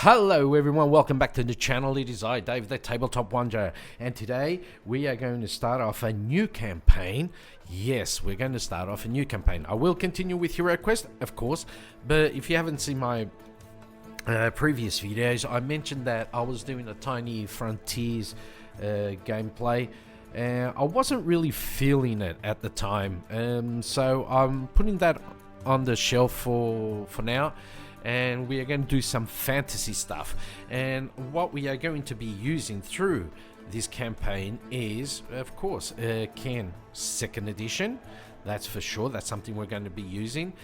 Hello everyone, welcome back to the channel. It is I, Dave, the Tabletop Wanderer, and today we are going to start off a new campaign. Yes, we're going to start off a new campaign. I will continue with Hero Quest, of course, but if you haven't seen my previous videos, I mentioned that I was doing a Tiny Frontiers gameplay. I wasn't really feeling it at the time, so I'm putting that on the shelf for now. And we are going to do some fantasy stuff, and what we are going to be using through this campaign is, of course, Cairn 2nd edition. That's for sure. That's something we're going to be using,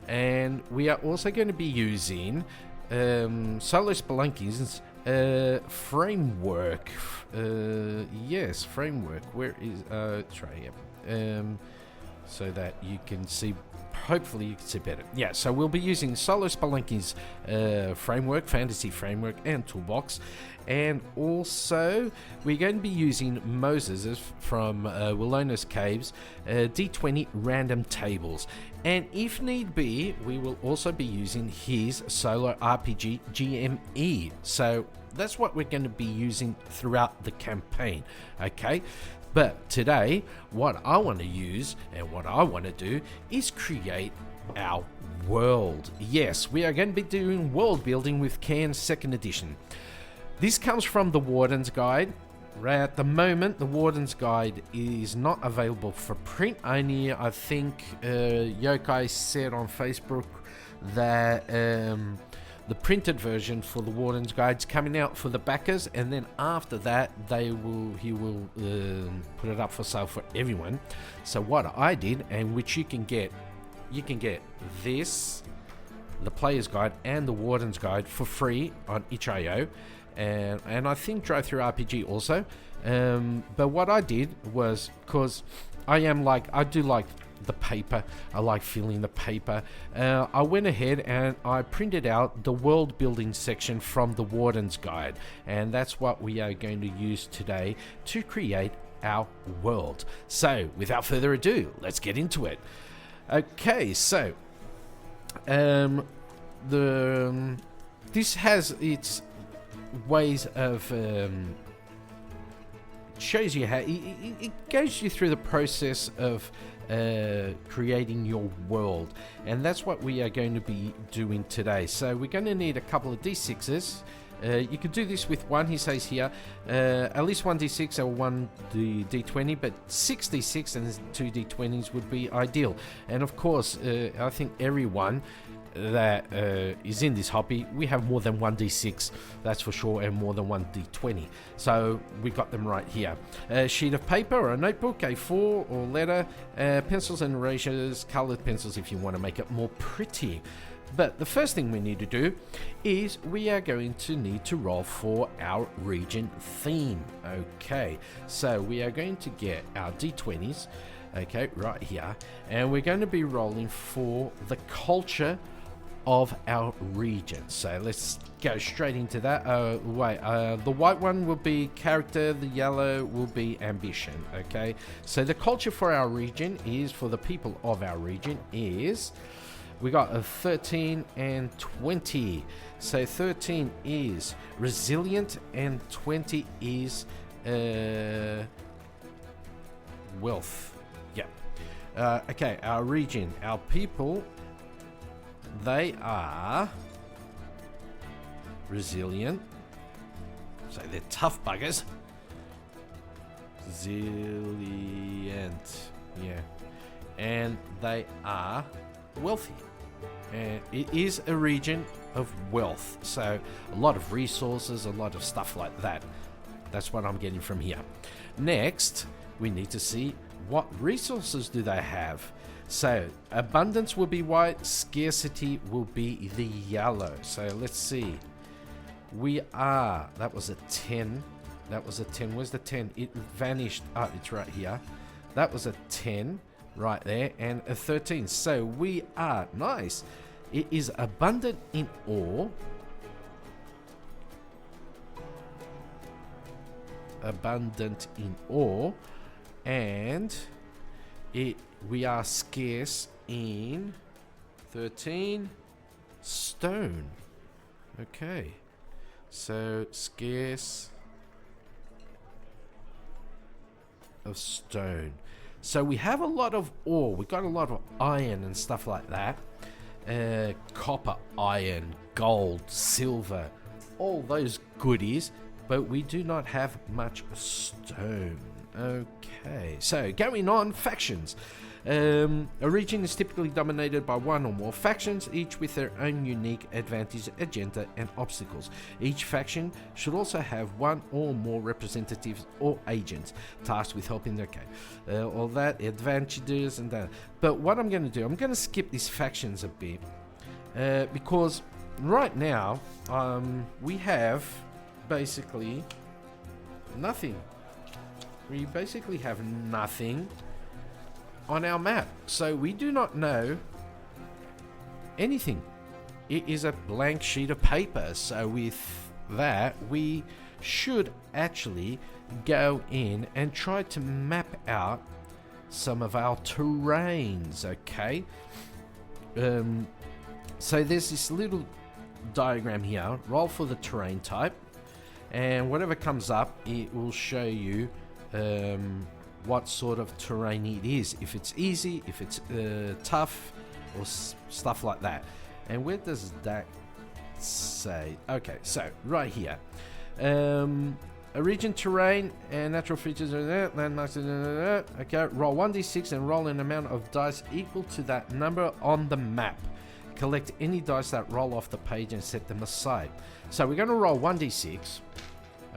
and we are also going to be using Solo Spelunky's framework. Yes, framework. Where is it's right here, so that you can see. Hopefully you can see better. Yeah, so we'll be using Solo Spelunky's framework, fantasy framework, and toolbox, and also we're going to be using Moses from Willona's Caves D20 random tables, and if need be, we will also be using his solorpg GME. So that's what we're going to be using throughout the campaign. Okay. But today, what I want to use and what I want to do is create our world. Yes, we are going to be doing world building with Cairn 2nd edition. This comes from the Wardens guide. Right at the moment, the Wardens guide is not available for print. Only, I think, Yokai said on Facebook that the printed version for the Warden's Guide's coming out for the backers, and then after that he will put it up for sale for everyone. So what I did, and which you can get this, the Player's Guide and the Warden's Guide for free on itch.io, and I think DriveThruRPG also. But what I did was, because I do like the paper, I like feeling the paper, I went ahead and I printed out the world building section from the Warden's Guide, and that's what we are going to use today to create our world. So without further ado, let's get into it. Okay, so this has its ways of shows you how it goes you through the process of creating your world, and that's what we are going to be doing today. So we're going to need a couple of d6s. You could do this with one, he says here, at least one d6 or one d20, but 6 d6 and 2 d20s would be ideal. And of course, I think everyone that is in this hobby, we have more than one d6, that's for sure, and more than one d20. So we got them right here. A sheet of paper or a notebook, A4 or letter, pencils and erasers, colored pencils if you want to make it more pretty. But the first thing we need to do is we are going to need to roll for our region theme. Okay, so we are going to get our d20s, okay, right here, and we're going to be rolling for the culture of our region. So let's go straight into that. The white one will be character, the yellow will be ambition. Okay, so the culture for our region is, for the people of our region, is, we got a 13 and 20. So 13 is resilient and 20 is wealth. Yeah. Okay, our region, our people, they are resilient, so they're tough buggers. Resilient, yeah, and they are wealthy, and it is a region of wealth, so a lot of resources, a lot of stuff like that. That's what I'm getting from here. Next, we need to see what resources do they have. So abundance will be white, scarcity will be the yellow. So let's see. We are, that was a 10. That was a 10. Where's the 10? It vanished. Oh, it's right here. That was a 10 right there, and a 13. So we are, nice. It is abundant in ore. Abundant in ore. and we are scarce in 13 stone. Okay, so scarce of stone. So we have a lot of ore. We got a lot of iron and stuff like that. Copper, iron, gold, silver, all those goodies, but we do not have much stone. Okay, so going on, factions. A region is typically dominated by one or more factions, each with their own unique advantage, agenda, and obstacles. Each faction should also have one or more representatives or agents tasked with helping. Okay, all that, advantages and that. But what I'm going to do, I'm going to skip these factions a bit because right now we have basically nothing. We basically have nothing on our map, so we do not know anything. It is a blank sheet of paper, so with that we should actually go in and try to map out some of our terrains. Okay, so there's this little diagram here. Roll for the terrain type, and whatever comes up, it will show you what sort of terrain it is, if it's easy, if it's tough, or stuff like that. And where does that say? Okay, so right here, a region, terrain, and natural features are there, landmarks. Okay, roll 1d6 and roll an amount of dice equal to that number on the map. Collect any dice that roll off the page and set them aside. So we're going to roll 1d6.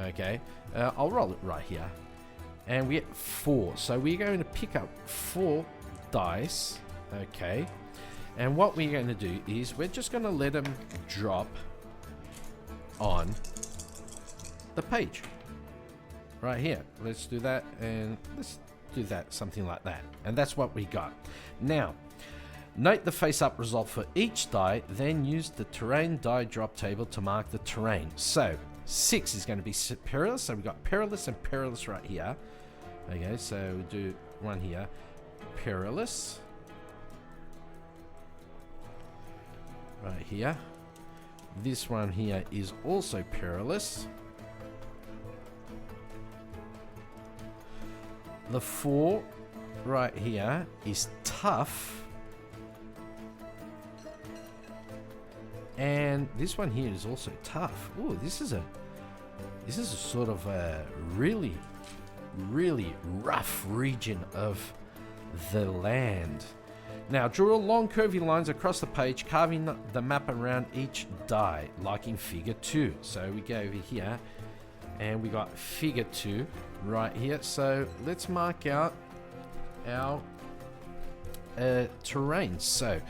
Okay, I'll roll it right here. And we get 4, so we're going to pick up 4 dice. Okay, and what we're going to do is we're just going to let them drop on the page right here. Let's do that, and let's do that, something like that, and that's what we got. Now note the face up result for each die, then use the terrain die drop table to mark the terrain. So 6 is going to be perilous, so we got perilous and perilous right here. Okay, so we'll do one here, perilous, right here. This one here is also perilous. The 4 right here is tough, and this one here is also tough. Oh, this is a sort of a really rough region of the land. Now draw long curvy lines across the page, carving the map around each die, like in figure 2. So we go over here and we got figure 2 right here. So let's mark out our terrain. So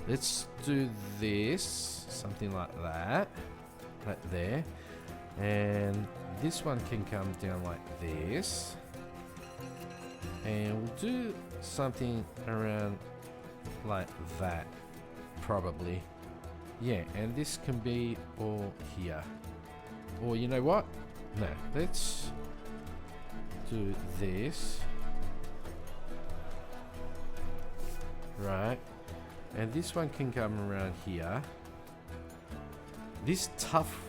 let's do this, something like that, right there. And this one can come down like this, and we'll do something around like that, probably. Yeah, and this can be all here, or you know what, no, let's do this, right, and this one can come around here. This tough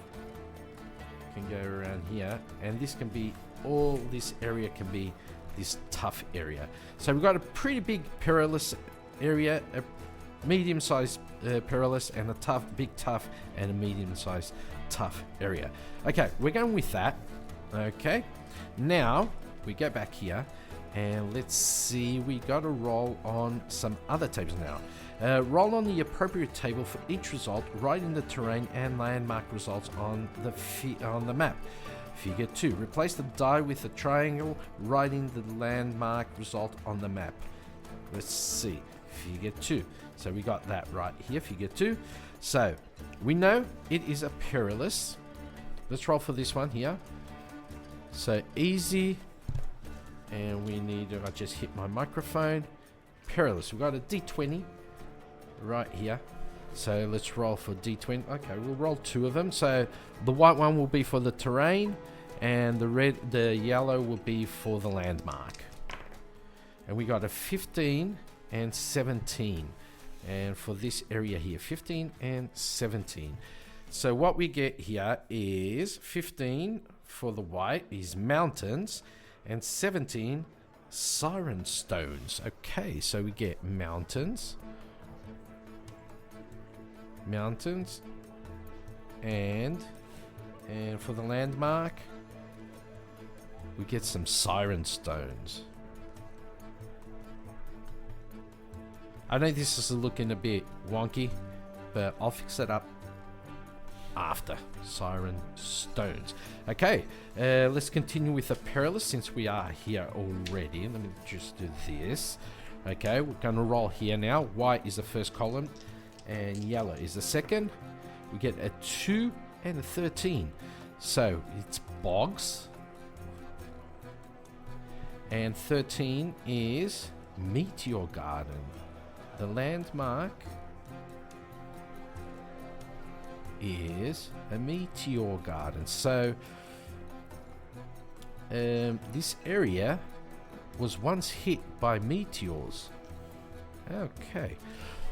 can go around here, and this can be all, this area can be this tough area. So we've got a pretty big perilous area, a medium-sized perilous, and a tough, big tough, and a medium-sized tough area. Okay, we're going with that. Okay, now we go back here and let's see, we got to roll on some other tables now. Roll on the appropriate table for each result, writing the terrain and landmark results on the map. Figure 2. Replace the die with a triangle, writing the landmark result on the map. Let's see. Figure 2. So we got that right here, figure 2. So we know it is a perilous. Let's roll for this one here. So easy. And we need to, I just hit my microphone. Perilous. We've got a d20 right here. So let's roll for d20. Okay, we'll roll 2 of them. So the white one will be for the terrain, and the yellow will be for the landmark. And we got a 15 and 17. And for this area here, 15 and 17. So what we get here is 15 for the white is mountains, and 17 siren stones. Okay, so we get mountains, and for the landmark, we get some siren stones. I know this is looking a bit wonky, but I'll fix it up after. Siren stones. Okay, let's continue with the perilous since we are here already. Let me just do this. Okay, we're going to roll here now. White is the first column and yellow is the second. We get a 2 and a 13. So it's bogs. And 13 is meteor garden. The landmark is a meteor garden. So this area was once hit by meteors. Okay,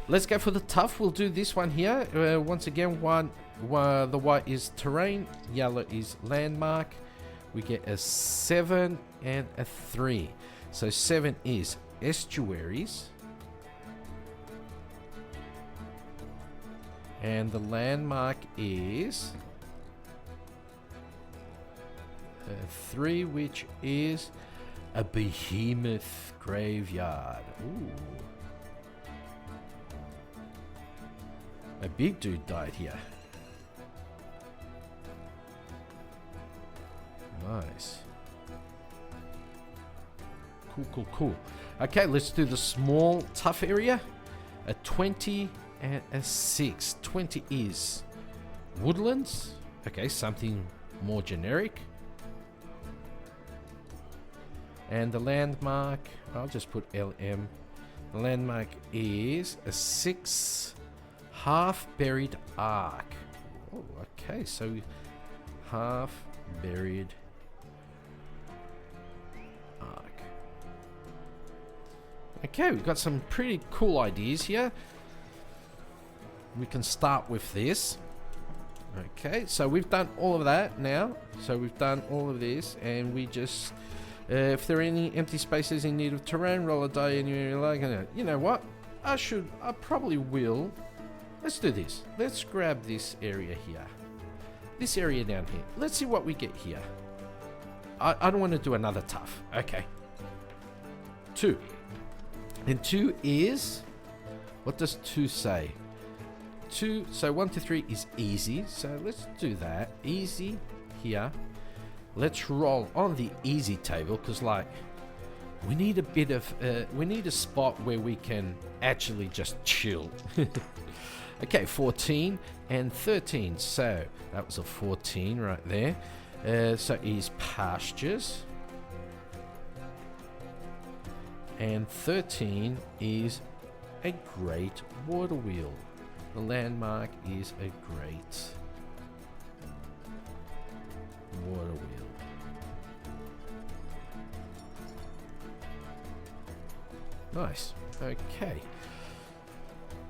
let's go for the tough. We'll do this one here. Once again, the white is terrain, yellow is landmark. We get a 7 and a 3. So 7 is estuaries. And the landmark is 3, which is a behemoth graveyard. Ooh. A big dude died here. Nice. Cool. Okay, let's do the small tough area. A 20 and a 6. 20 is woodlands. Okay, something more generic. And the landmark, I'll just put LM. The landmark is a 6 half-buried ark. Oh, okay, so half-buried ark. Okay, we've got some pretty cool ideas here. We can start with this. Okay, so we've done all of that now. So we've done all of this, and we just, if there are any empty spaces in need of terrain, roll a die, and you're like, you know what? I probably will. Let's do this. Let's grab this area here. This area down here. Let's see what we get here. I don't want to do another tough. Okay. 2. And 2 is, what does 2 say? 2, so 1 to 3 is easy, so let's do that. Easy here. Let's roll on the easy table, because like we need a bit of we need a spot where we can actually just chill. Okay, 14 and 13, so that was a 14 right there. So is pastures, and 13 is a great water wheel. The landmark is a great water wheel. Nice. Okay.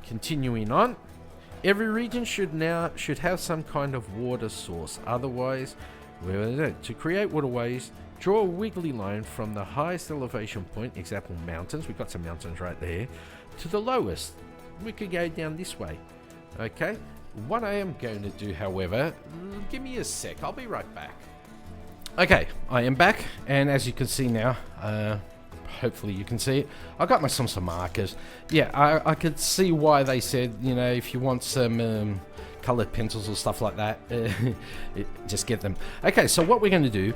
Continuing on. Every region should have some kind of water source. Otherwise, to create waterways, draw a wiggly line from the highest elevation point, example mountains, we've got some mountains right there, to the lowest. We could go down this way. Okay, what I am going to do, however, give me a sec, I'll be right back. Okay, I am back, and as you can see now, hopefully you can see it, I got some markers. Yeah, I could see why they said, you know, if you want some colored pencils or stuff like that, just get them. Okay, so what we're going to do,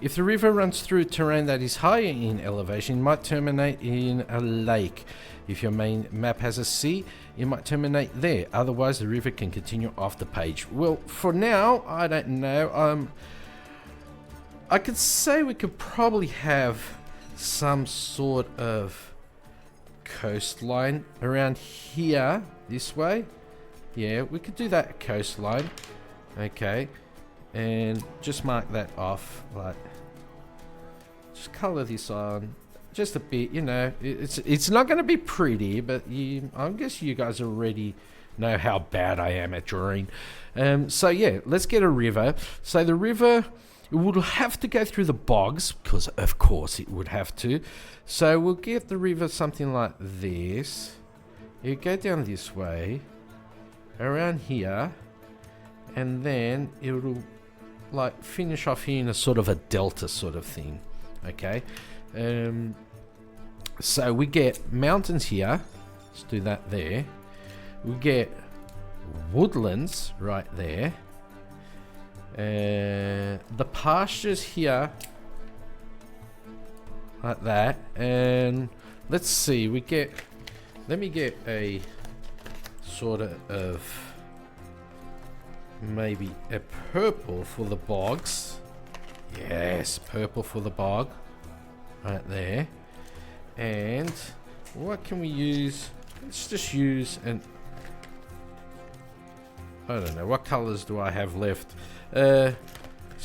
if the river runs through terrain that is higher in elevation, it might terminate in a lake. If your main map has a sea, it might terminate there. Otherwise, the river can continue off the page. Well, for now, I don't know. I could say we could probably have some sort of coastline around here, this way. Yeah, we could do that coastline. Okay, and just mark that off. Like, just color this on. just a bit, you know. It's not going to be pretty, but I guess you guys already know how bad I am at drawing. So yeah, let's get a river. So the river, it would have to go through the bogs, because of course it would have to. So we'll get the river something like this. You go down this way, around here, and then it'll like finish off here in a sort of a delta sort of thing. Okay, so we get mountains here. Let's do that there. We get woodlands right there. The pastures here, like that. And let's see, let me get a sort of maybe a purple for the bogs. Yes, purple for the bog right there. And what can we use? Let's just use an, I don't know, what colors do I have left? Let's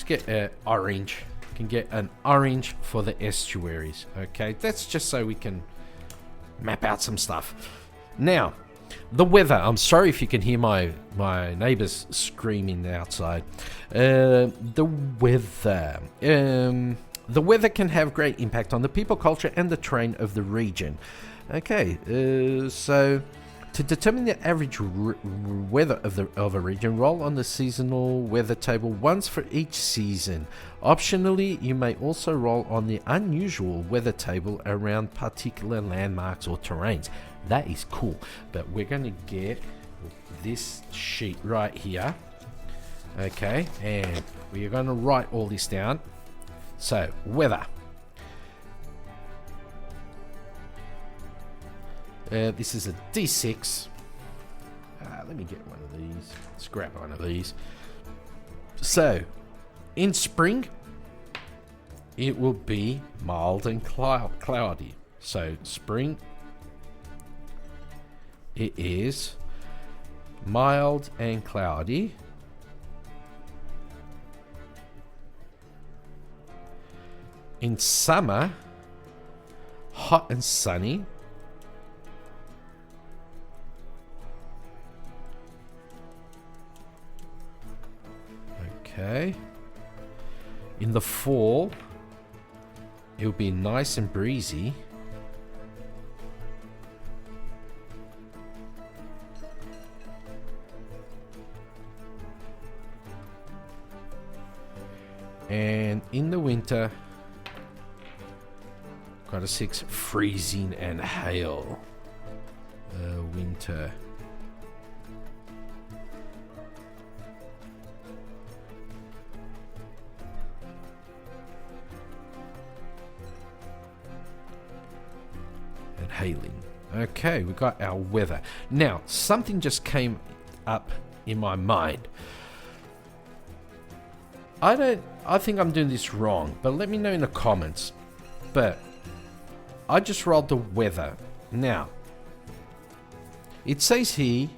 get orange. Can get an orange for the estuaries. Okay, that's just so we can map out some stuff. Now, the weather. I'm sorry if you can hear my neighbors screaming outside. The weather. The weather can have great impact on the people, culture, and the terrain of the region. Okay, so to determine the average weather of a region, roll on the seasonal weather table once for each season. Optionally, you may also roll on the unusual weather table around particular landmarks or terrains. That is cool, but we're going to get this sheet right here. Okay, and we are going to write all this down. So, weather. This is a D6. Let me get one of these. Let's grab one of these. So, in spring, it will be mild and cloudy. So, spring, it is mild and cloudy. In summer, hot and sunny. Okay. In the fall, it'll be nice and breezy. And in the winter, got a 6, freezing and hail. Winter. And hailing. Okay, we got our weather. Now, something just came up in my mind. I think I'm doing this wrong, but let me know in the comments. But I just rolled the weather. Now, it says here,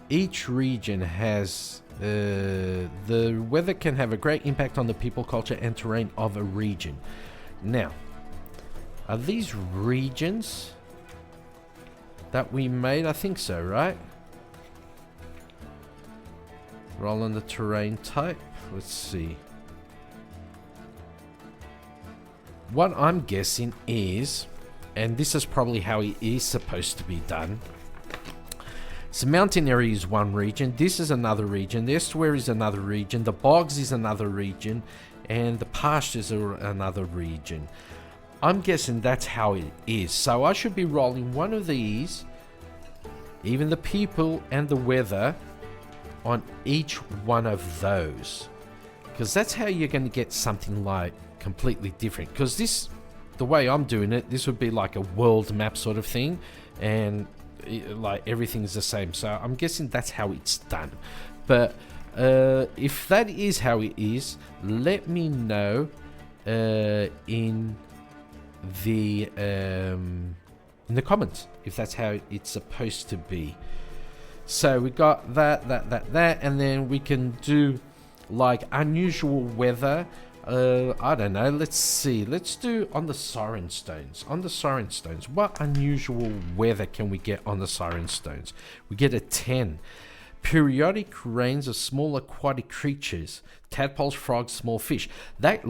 each region has, the weather can have a great impact on the people, culture, and terrain of a region. Now, are these regions that we made? I think so, right? Roll on the terrain type. Let's see. What I'm guessing is, and this is probably how it is supposed to be done. So mountain area is one region. This is another region. The estuary is another region. The bogs is another region. And the pastures are another region. I'm guessing that's how it is. So I should be rolling one of these, even the people and the weather, on each one of those. Because that's how you're going to get something like completely different. Because this, the way I'm doing it, this would be like a world map sort of thing. And like everything's the same. So I'm guessing that's how it's done. But if that is how it is, let me know in the comments if that's how it's supposed to be. So we got that, and then we can do like unusual weather I don't know. Let's see. Let's do on the Siren Stones. On the Siren Stones, what unusual weather can we get on the Siren Stones? We get a 10. Periodic rains of small aquatic creatures, tadpoles, frogs, small fish. That,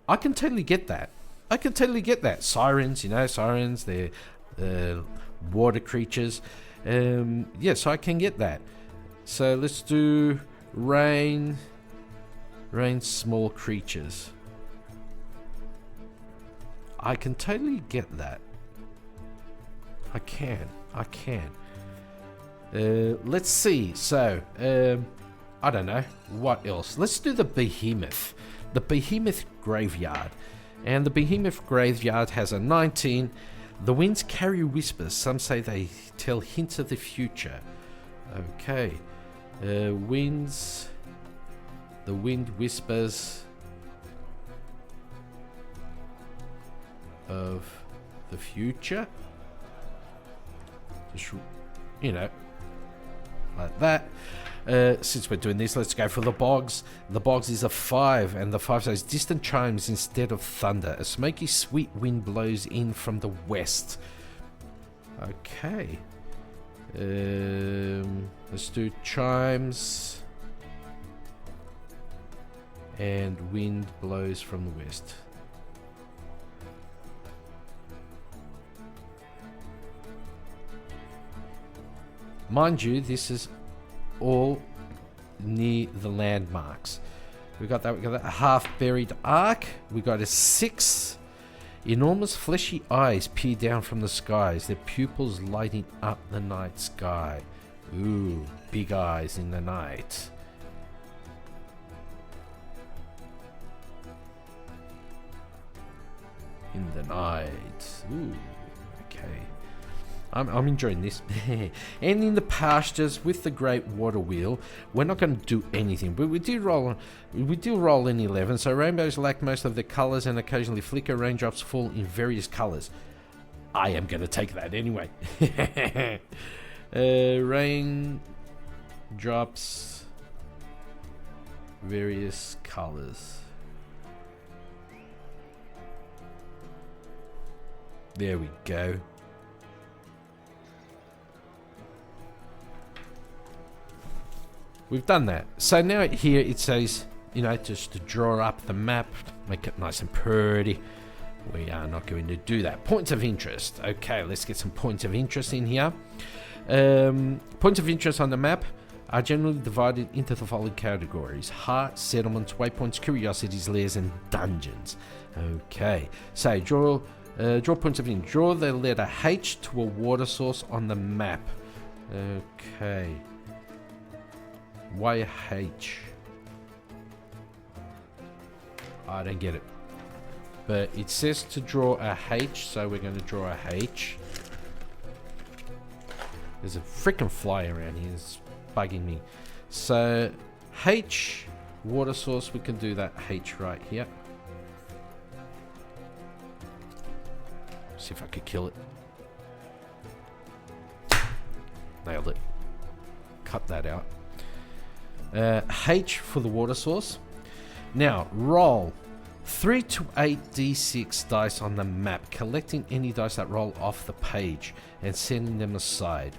I can totally get that. I can totally get that. Sirens, you know, sirens. They're water creatures. Yes, I can get that. So let's do rain, small creatures. I can totally get that. I can. Let's see. So, I don't know. What else? Let's do the Behemoth. The Behemoth Graveyard. And the Behemoth Graveyard has a 19. The winds carry whispers. Some say they tell hints of the future. Okay. Winds. The wind whispers of the future. Just, you know, like that. Since we're doing this, let's go for the Bogs. The Bogs is a 5, and the 5 says distant chimes instead of thunder. A smoky, sweet wind blows in from the west. Okay. Let's do chimes. And wind blows from the west. Mind you, this is all near the landmarks. We got that. We got that. A half-buried ark. We got a 6. Enormous fleshy eyes peer down from the skies. Their pupils lighting up the night sky. Ooh, big eyes in the night. In the night. Ooh, okay. I'm enjoying this. And in the pastures with the great water wheel, we're not going to do anything, but we do roll in 11. So rainbows lack most of their colors and occasionally flicker. Raindrops fall in various colors. I am going to take that anyway. Rain drops various colors. There we go. We've done that. So now here it says, you know, just to draw up the map, make it nice and pretty. We are not going to do that. Points of interest. Okay, let's get some points of interest in here. Points of interest on the map are generally divided into the following categories: hearts, settlements, waypoints, curiosities, lairs, and dungeons. Okay, so draw points of interest. Draw the letter H to a water source on the map. Okay. Why H? I don't get it. But it says to draw a H, so we're going to draw a H. There's a freaking fly around here. It's bugging me. So, H, water source, we can do that H right here. See if I could kill it. Nailed it. Cut that out. H for the water source. Now roll 3 to 8 d6 dice on the map, collecting any dice that roll off the page and setting them aside.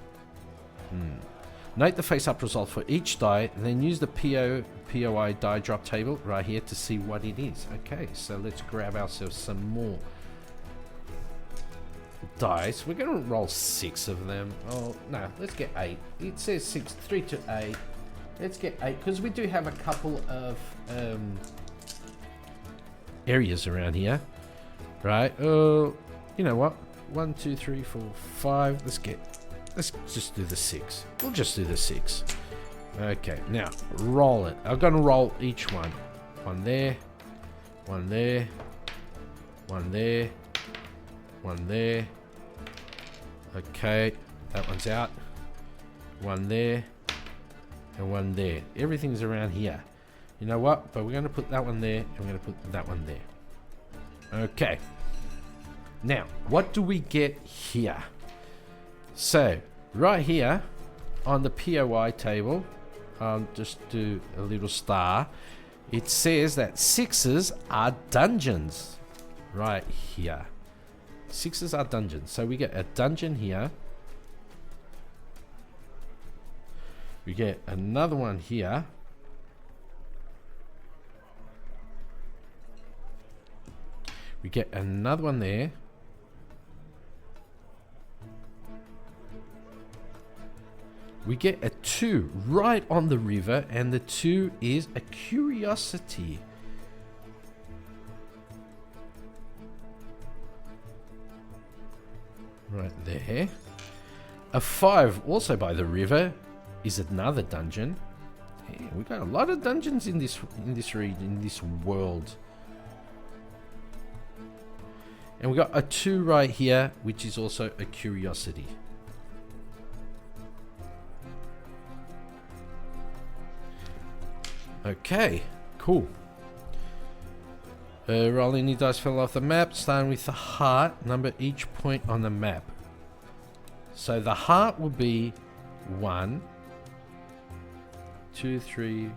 Note the face-up result for each die, and then use the POI die drop table right here to see what it is. Okay, so let's grab ourselves some more dice. We're going to roll 6 of them. Oh no, let's get 8. It says 6, 3 to 8. Let's get 8, because we do have a couple of areas around here, right? You know what? 1, 2, 3, 4, 5. Let's just do the 6. We'll just do the 6. Okay, now roll it. I'm gonna roll each one. One there, one there, one there, one there. Okay, that one's out. One there. And one there. Everything's around here. You know what? But we're going to put that one there, and we're going to put that one there. Okay. Now, what do we get here? So, right here on the POI table, I'll just do a little star. it says that 6s are dungeons right here. 6s are dungeons. So we get a dungeon here. We get another one here. We get another one there. We get a 2 right on the river, and the 2 is a curiosity. Right there. A 5 also by the river is another dungeon. Yeah, we got a lot of dungeons in this world. And we got a 2 right here, which is also a curiosity. Okay, cool. Roll any dice fell off the map, starting with the heart, number each point on the map. So the heart will be 1, 2, 3,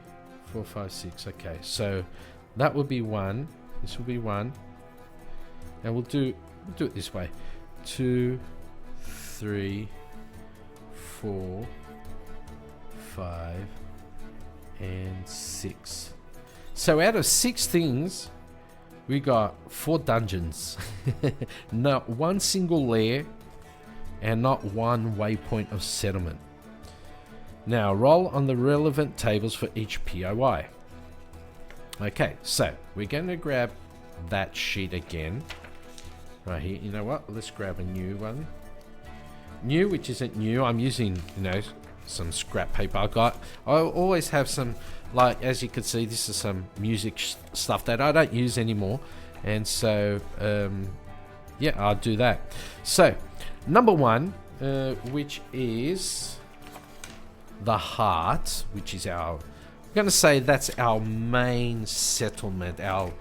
4, 5, 6. Okay, so that will be 1. This will be 1. And we'll do it this way. 2, 3, 4, 5, and 6. So out of 6 things, we got 4 dungeons. Not one single lair, and not one waypoint of settlement. Now roll on the relevant tables for each POI. Okay, so we're going to grab that sheet again. Right here, you know what? Let's grab a new one. New, which isn't new. I'm using, some scrap paper I got. I always have some, like, as you can see, this is some music stuff that I don't use anymore. And so, yeah, I'll do that. So, number 1, which is the heart, which is I'm going to say that's our main settlement, our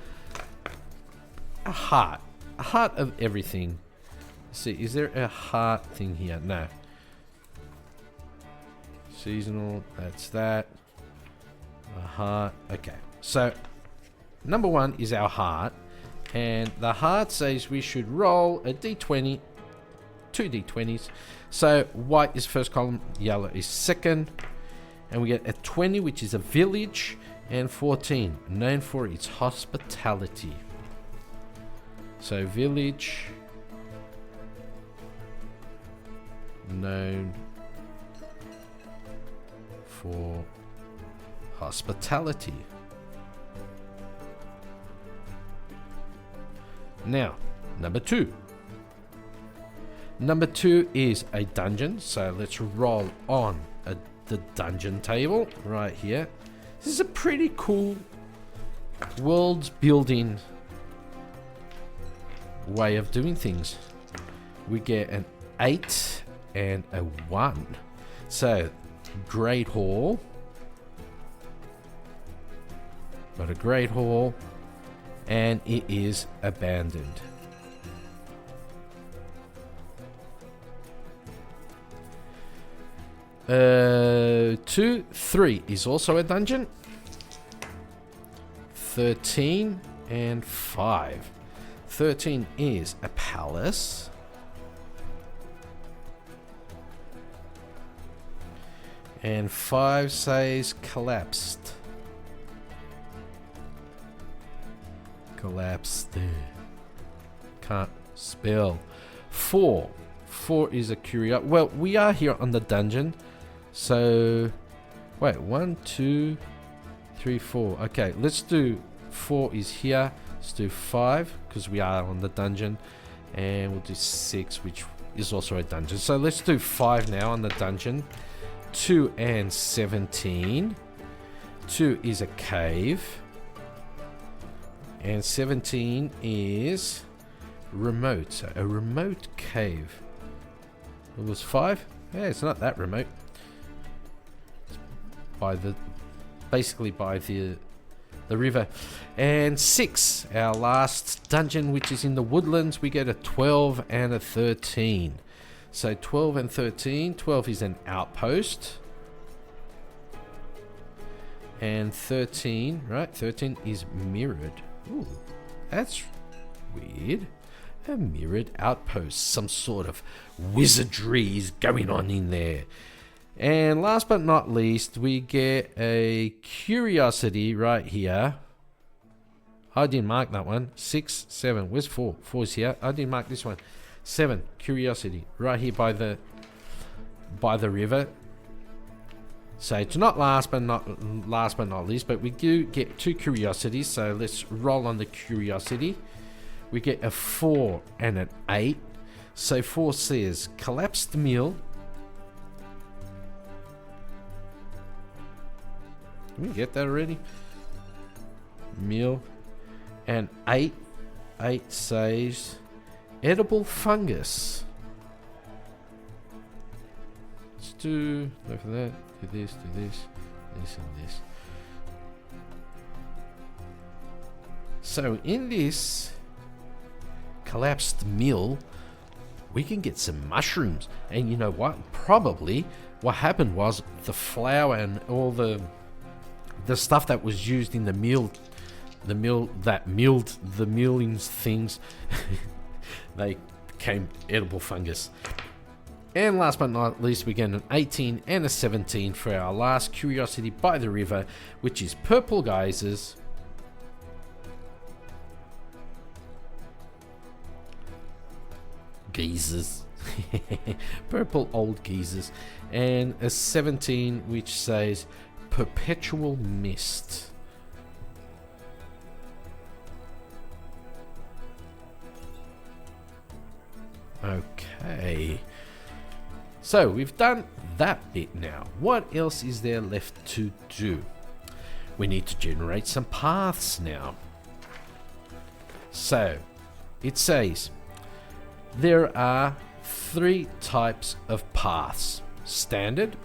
heart. A heart of everything. Let's see, is there a heart thing here? No. Seasonal, that's that. A heart. Okay. So, number 1 is our heart. And the heart says we should roll a d20. 2 d20s. So, white is first column, yellow is second. And we get a 20, which is a village. And 14, known for its hospitality. So village, known for hospitality. Now, number 2. Number 2 is a dungeon. So let's roll on the dungeon table right here. This is a pretty cool world building way of doing things. We get an 8 and a 1. So great hall. Got a great hall, and it is abandoned. Uh, 2, 3 is also a dungeon. 13 and 5. 13 is a palace. And 5 says collapsed. Collapsed. Can't spell. 4 is a curio. Well, we are here on the dungeon. So, wait, 1, 2, 3, 4. Okay, let's do 4 is here. Let's do 5 because we are on the dungeon, and we'll do 6, which is also a dungeon. So let's do 5 now on the dungeon. 2 and 17. 2 is a cave, and 17 is remote. So a remote cave. It was 5. Yeah, it's not that remote. It's basically by the river. And 6, our last dungeon, which is in the woodlands. We get a 12 and a 13. So 12 and 13. 12 is an outpost. And 13, right? 13 is mirrored. Ooh, that's weird. A mirrored outpost. Some sort of wizardry is going on in there. And last but not least, we get a curiosity right here. I didn't mark that one. 6, 7. Where's 4? 4's here. I didn't mark this one. 7. Curiosity. Right here by the river. So it's not last but not least, but we do get 2 curiosities. So let's roll on the curiosity. We get a 4 and an 8. So 4 says collapsed mill. Did we get that already? Mill. And 8 says edible fungus. Let's do look at that. Do this, and this. So in this collapsed mill, we can get some mushrooms. And you know what? Probably what happened was the flour and all the stuff that was used in the mill that milled the milling things, they became edible fungus. And last but not least, we get an 18 and a 17 for our last curiosity by the river, which is purple geysers. Geysers. Purple old geysers. And a 17 which says perpetual mist. Okay. So we've done that bit now. What else is there left to do? We need to generate some paths now. So it says there are 3 types of paths. Standard,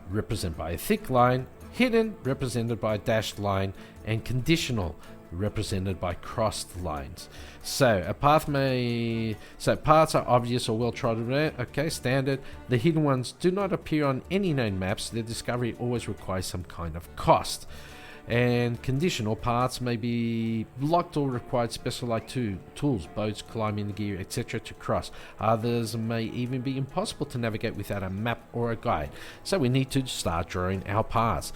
represented by a thick line, hidden, represented by a dashed line, and conditional, represented by crossed lines. So paths are obvious or well trodden. Okay, standard. The hidden ones do not appear on any known maps. Their discovery always requires some kind of cost. And conditional paths may be blocked or required specialized tools, boats, climbing gear, etc. to cross. Others may even be impossible to navigate without a map or a guide. So we need to start drawing our paths.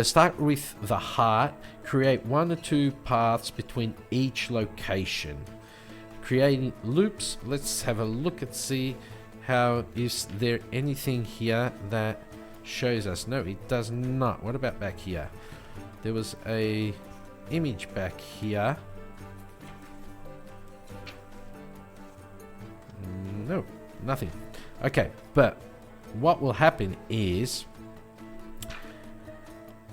Start with the heart. Create 1 or 2 paths between each location. Creating loops. Let's have a look and see how is there anything here that shows us. No, it does not. What about back here? There was a image back here. No, nothing. Okay, but what will happen is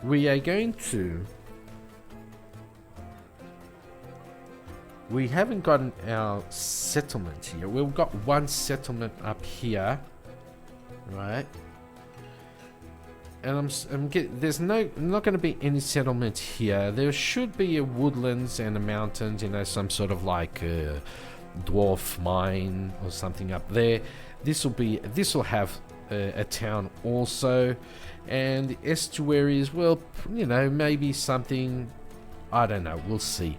we are going to... We haven't gotten our settlement here. We've got 1 settlement up here, right? And there's not going to be any settlement here. There should be a woodlands and a mountains, you know, some sort of like a dwarf mine or something up there. This will have a town also, and the estuaries, well, you know, maybe something, I don't know, we'll see.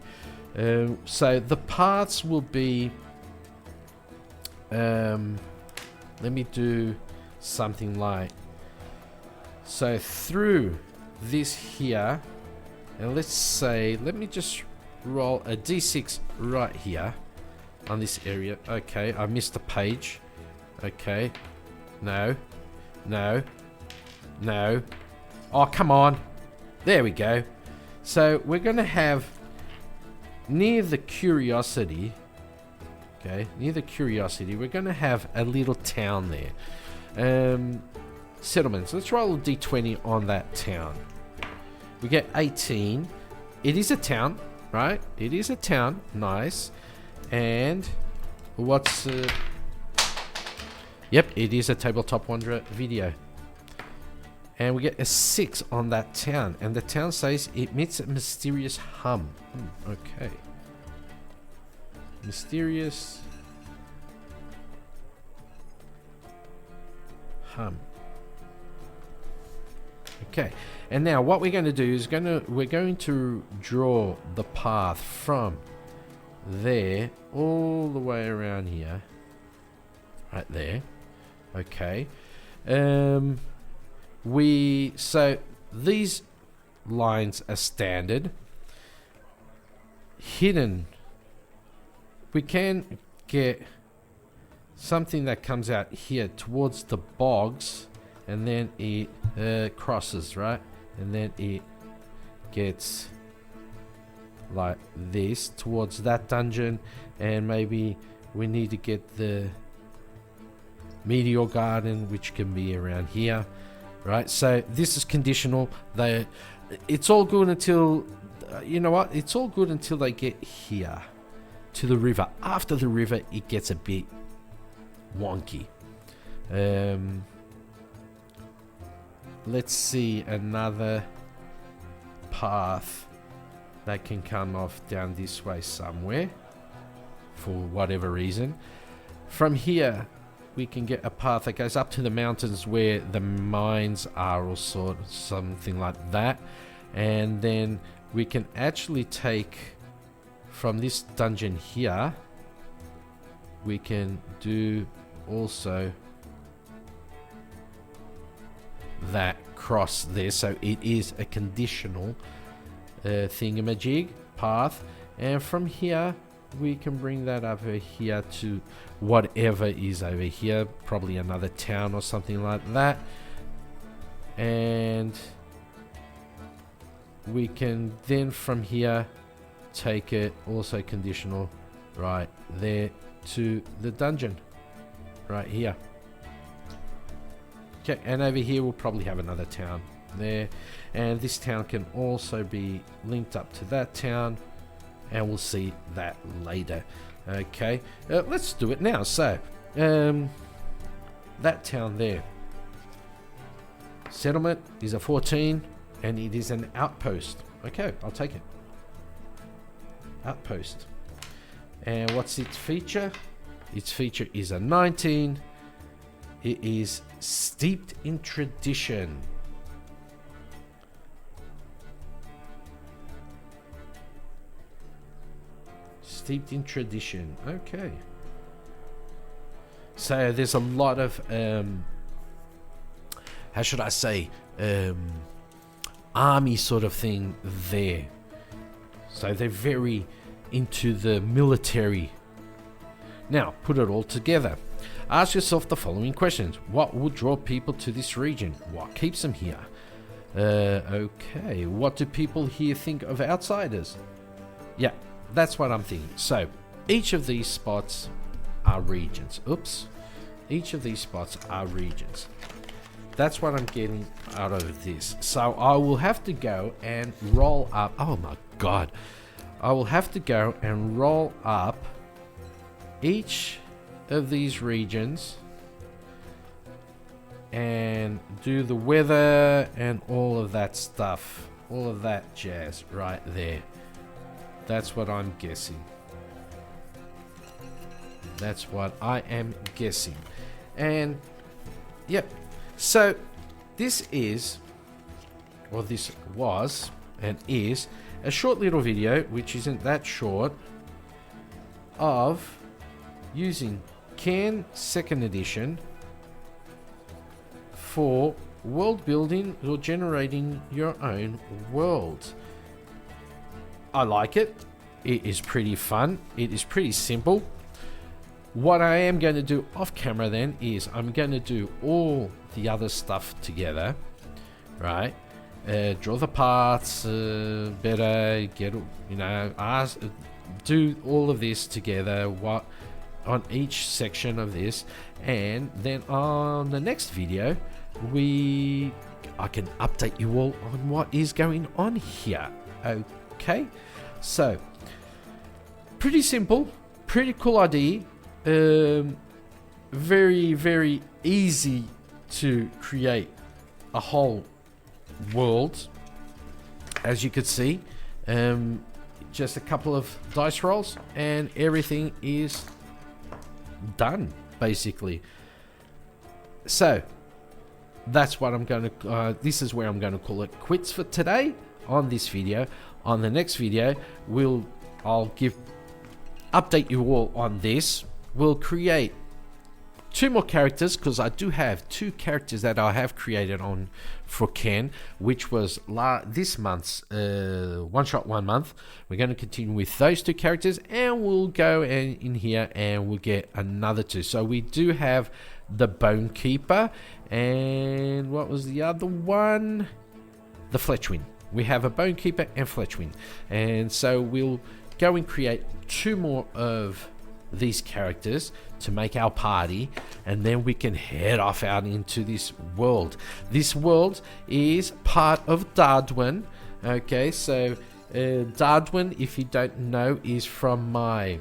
So the paths will be, let me do something like, so through this here, and let's say, let me just roll a d6 right here on this area. Okay, I missed a page. Okay, no. Oh, come on. There we go. So we're going to have near the curiosity, okay, we're going to have a little town there. Settlements. Let's roll a d20 on that town. We get 18. It is a town, right? It is a town. Nice. And what's... Yep, it is a Tabletop Wanderer video. And we get a 6 on that town. And the town says it emits a mysterious hum. Okay. Mysterious hum. Okay, and now what we're going to do is we're going to draw the path from there all the way around here, right there. Okay, so these lines are standard. Hidden, we can get something that comes out here towards the bogs, and then it crosses, right? And then it gets like this towards that dungeon, and maybe we need to get the meteor garden, which can be around here, right? So this is conditional. It's all good until you know what? It's all good until they get here to the river. After the river, it gets a bit wonky. Let's see another path that can come off down this way somewhere for whatever reason. From here, we can get a path that goes up to the mountains where the mines are, or something like that. And then we can actually take from this dungeon here, we can do also that cross there. So it is a conditional thingamajig path, and from here we can bring that over here to whatever is over here, probably another town or something like that, and we can then from here take it also conditional right there to the dungeon right here. Okay, and over here we'll probably have another town there, and this town can also be linked up to that town, and we'll see that later. Okay, let's do it now. So that town there, settlement is a 14, and it is an outpost. Okay, I'll take it. Outpost. And what's its feature? Its feature is a 19. It is steeped in tradition. Steeped in tradition. Okay. So there's a lot of how should I say, army sort of thing there. So they're very into the military. Now, put it all together. Ask yourself the following questions. What would draw people to this region? What keeps them here? Okay, what do people here think of outsiders? Yeah, that's what I'm thinking. So, each of these spots are regions. Oops. Each of these spots are regions. That's what I'm getting out of this. So I will have to go and roll up. Oh my God. I will have to go and roll up each of these regions and do the weather and all of that stuff. All of that jazz right there. That's what I'm guessing. That's what I am guessing. And yep. So this is, or this was and is, a short little video, which isn't that short, of using Cairn 2nd edition for world building or generating your own world. I like it. It is pretty fun. It is pretty simple. What I am going to do off camera then is I'm going to do all the other stuff together, right? Draw the paths better, get, do all of this together, what on each section of this, and then on the next video I can update you all on what is going on here. Okay, so pretty simple, pretty cool idea. Very, very easy to create a whole world, as you could see. Just a couple of dice rolls and everything is done, basically. So that's what I'm going to, this is where I'm going to call it quits for today on this video. On the next video, I'll update you all on this. We'll create 2 more characters, because I do have 2 characters that I have created on for Cairn, which was this month's one shot 1 month. We're going to continue with those 2 characters, and we'll go in here and we'll get another 2. So we do have the Bone Keeper, and what was the other one? The Fletchwind. We have a Bone Keeper and Fletchwind, and so we'll go and create 2 more of these characters to make our party, and then we can head off out into this world. This world is part of Darwin. Okay, so Darwin, if you don't know, is from my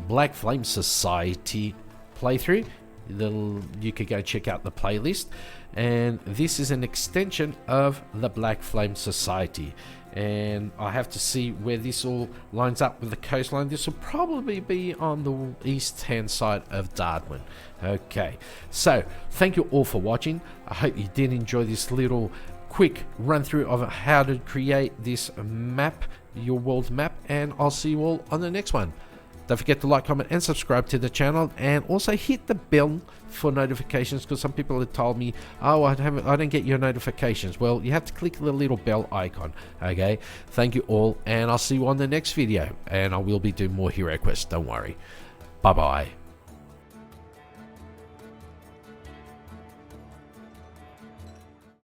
Black Flame Society playthrough. You could go check out the playlist, and this is an extension of the Black Flame Society, and I have to see where this all lines up with the coastline. This will probably be on the east hand side of Darwin. Okay, so thank you all for watching. I hope you did enjoy this little quick run through of how to create this map, your world map, and I'll see you all on the next one. Don't forget to like, comment, and subscribe to the channel, and also hit the bell for notifications, because some people have told me, oh, I don't get your notifications. Well, you have to click the little bell icon. Okay, thank you all, and I'll see you on the next video, and I will be doing more Hero Quest, don't worry. Bye bye.